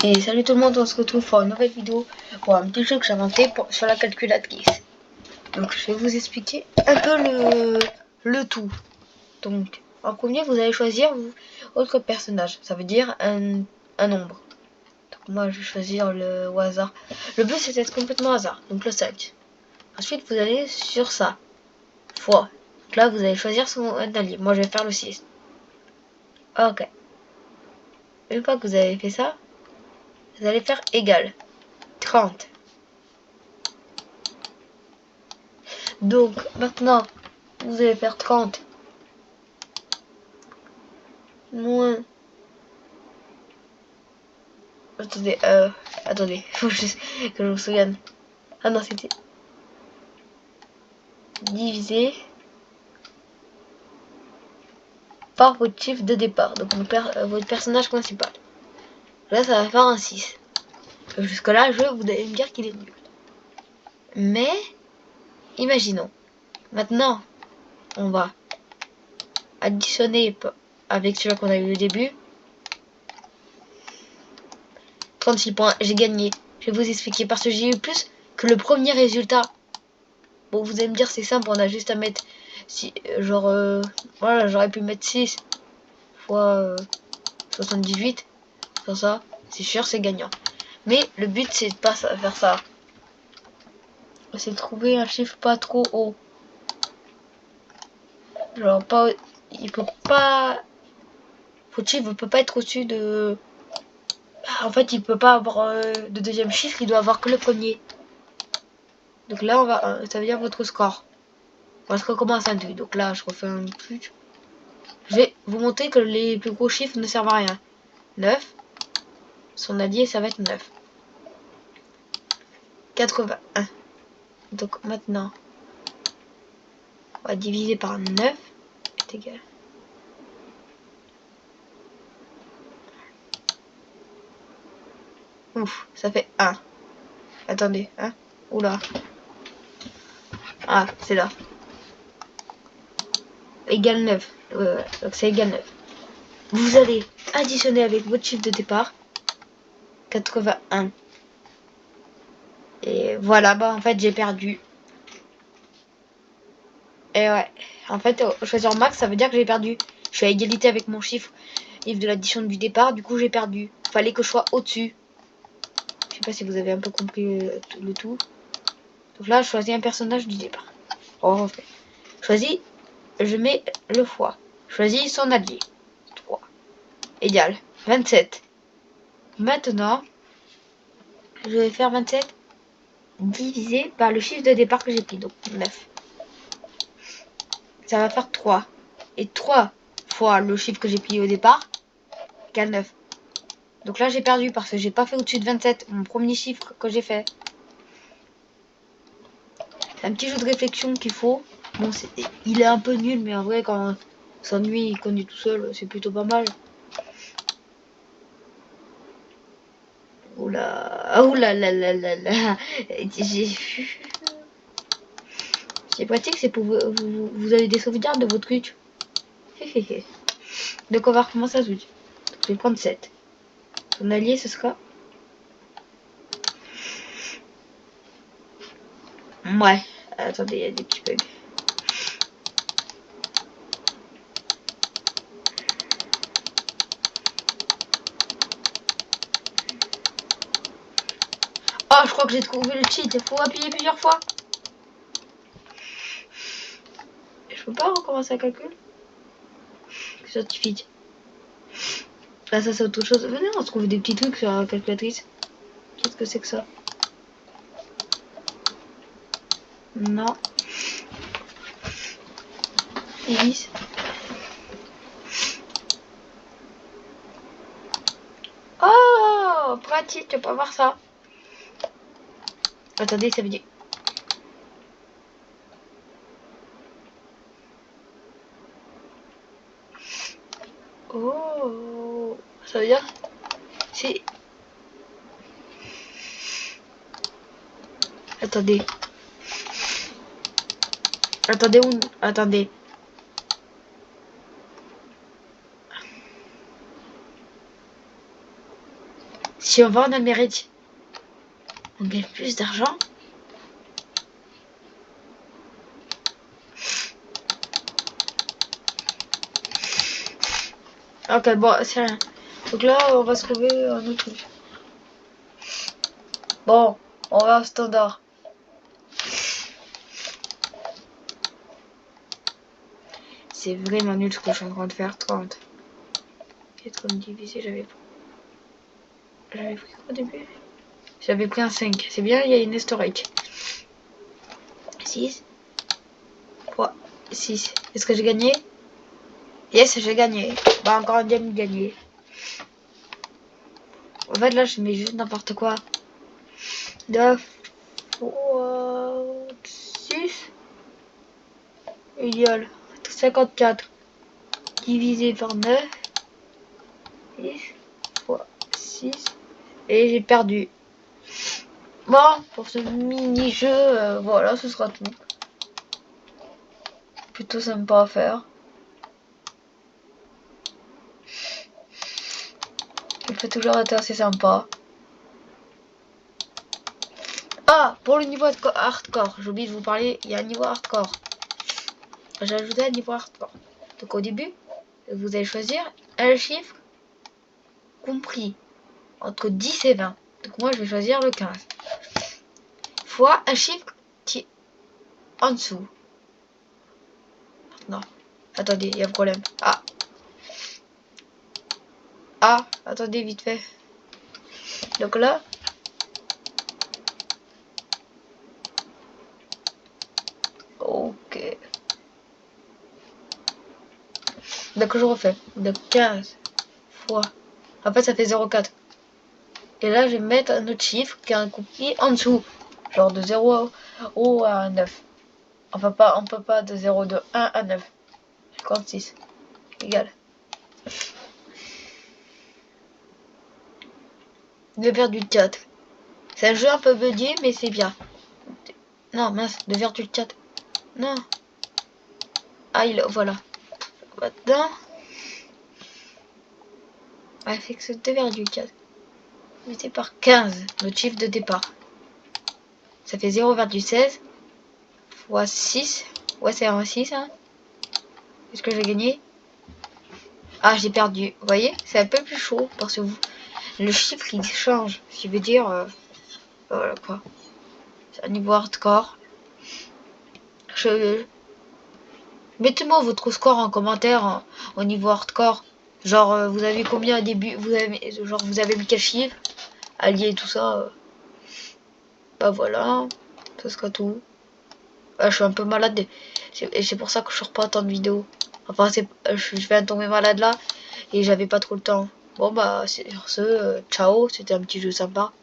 Et salut tout le monde, on se retrouve pour une nouvelle vidéo pour un petit jeu que j'ai inventé sur la calculatrice. Donc je vais vous expliquer un peu le tout. Donc en premier vous allez choisir votre personnage, ça veut dire un nombre. Donc moi je vais choisir au hasard. Le but c'est d'être complètement hasard, donc le 5. Ensuite vous allez sur ça, fois. Donc là vous allez choisir son allié, moi je vais faire le 6. Ok. Une fois que vous avez fait ça, vous allez faire égal 30. Donc maintenant, vous allez faire 30 moins... Attendez, faut juste que je me souvienne. Ah non, c'était divisé par votre chiffre de départ. Donc votre personnage principal. Là, ça va faire un 6. Jusque là, vous allez me dire qu'il est nul. Mais, imaginons. Maintenant, on va additionner avec celui qu'on a eu au début. 36 points, j'ai gagné. Je vais vous expliquer parce que j'ai eu plus que le premier résultat. Bon, vous allez me dire c'est simple, on a juste à mettre voilà, j'aurais pu mettre 6 fois 78 sur ça, c'est sûr, c'est gagnant. Mais le but c'est de pas faire ça. C'est de trouver un chiffre pas trop haut. Genre pas, il peut pas, votre chiffre peut pas être au-dessus de, en fait il peut pas avoir de deuxième chiffre, il doit avoir que le premier. Donc là on va, ça veut dire votre score. Parce qu'on commence à 2. Donc là je refais un truc. Je vais vous montrer que les plus gros chiffres ne servent à rien. 9. Son allié, ça va être 9. 81. Donc maintenant, on va diviser par 9 est égal. Ouf, ça fait 1. Attendez, hein. Oula. Ah, c'est là. Égal 9. Ouais, donc c'est égal 9. Vous allez additionner avec votre chiffre de départ. 81. Et voilà, bah en fait j'ai perdu. Et ouais, en fait choisir max ça veut dire que j'ai perdu. Je suis à égalité avec mon chiffre de l'addition du départ, du coup j'ai perdu. Fallait que je sois au-dessus. Je sais pas si vous avez un peu compris le tout. Donc là je choisis un personnage du départ. On refait. Choisis, je mets le fois. Choisis son allié. 3. Égal 27. Maintenant, je vais faire 27 divisé par le chiffre de départ que j'ai pris, donc 9. Ça va faire 3. Et 3 fois le chiffre que j'ai pris au départ, égale 9. Donc là j'ai perdu parce que j'ai pas fait au-dessus de 27, mon premier chiffre que j'ai fait. C'est un petit jeu de réflexion qu'il faut. Bon, il est un peu nul, mais en vrai quand on s'ennuie, il conduit tout seul, c'est plutôt pas mal. Oula, oula là là là là. C'est pratique, c'est pour vous avez des sauvegardes de votre truc. Donc on va recommencer à switch. Je vais prendre 7. Son allié ce sera. Ouais. Attendez, il y a des petits bugs. Oh, je crois que j'ai trouvé le cheat. Il faut appuyer plusieurs fois. Je peux pas recommencer un calcul. Scientifique. Là, ça c'est autre chose. Venez, on se trouve des petits trucs sur la calculatrice. Qu'est-ce que c'est que ça? Non. Hélice. Oh, pratique, tu peux pas voir ça. Attendez, ça veut dire. Oh, ça veut dire. C'est. Attendez. Attendez, où. Attendez. Si on va en Amérique, on gagne plus d'argent. Ok, bon, c'est rien. Donc là, on va se trouver un autre truc. Bon, on va au standard. C'est vraiment nul ce que je suis en train de faire. 30. 80 divisé, j'avais pris quoi au début? J'avais pris un 5. C'est bien, il y a une historique. 6. 3. 6. Est-ce que j'ai gagné? Yes, j'ai gagné. Bah, encore un game gagné. En fait, là, je mets juste n'importe quoi. 9 fois 6 égale 54 divisé par 9. 6 fois 6. Et j'ai perdu. Bon, pour ce mini-jeu, voilà, ce sera tout. Plutôt sympa à faire. Il peut toujours être assez sympa. Ah, pour le niveau hardcore, j'ai oublié de vous parler, il y a un niveau hardcore. J'ai ajouté un niveau hardcore. Donc au début, vous allez choisir un chiffre compris entre 10 et 20. Donc moi, je vais choisir le 15. Fois un chiffre qui est en dessous. Non. Attendez, il y a un problème. Ah, attendez vite fait. Donc là, ok. Donc je refais. Donc 15 fois. En fait, ça fait 0,4. Et là, je vais mettre un autre chiffre qui est un compris en dessous. Genre de 0 à 9. Enfin, pas, on peut pas de 0, de 1 à 9. 56. Égal. 2,4. C'est un jeu un peu bugué, mais c'est bien. Non, mince, 2,4. Non. Ah, voilà. Maintenant, on va fixer 2,4. Divisé par 15, notre chiffre de départ. Ça fait 0,16 fois 6. Ouais, c'est un 6, hein. Est-ce que j'ai gagné? Ah, j'ai perdu. Vous voyez, c'est un peu plus chaud parce que le chiffre il change. Ce qui veut dire, voilà quoi. C'est un niveau hardcore. Mettez-moi votre score en commentaire au niveau hardcore. Genre, vous avez combien au début? Vous avez mis quel chiffre? Allié tout ça. Bah voilà. Ça sera tout. Je suis un peu malade. Et c'est pour ça que je sors pas tant de vidéos. Enfin, je viens de tomber malade là. Et j'avais pas trop le temps. Bon bah, sur ce, ciao. C'était un petit jeu sympa.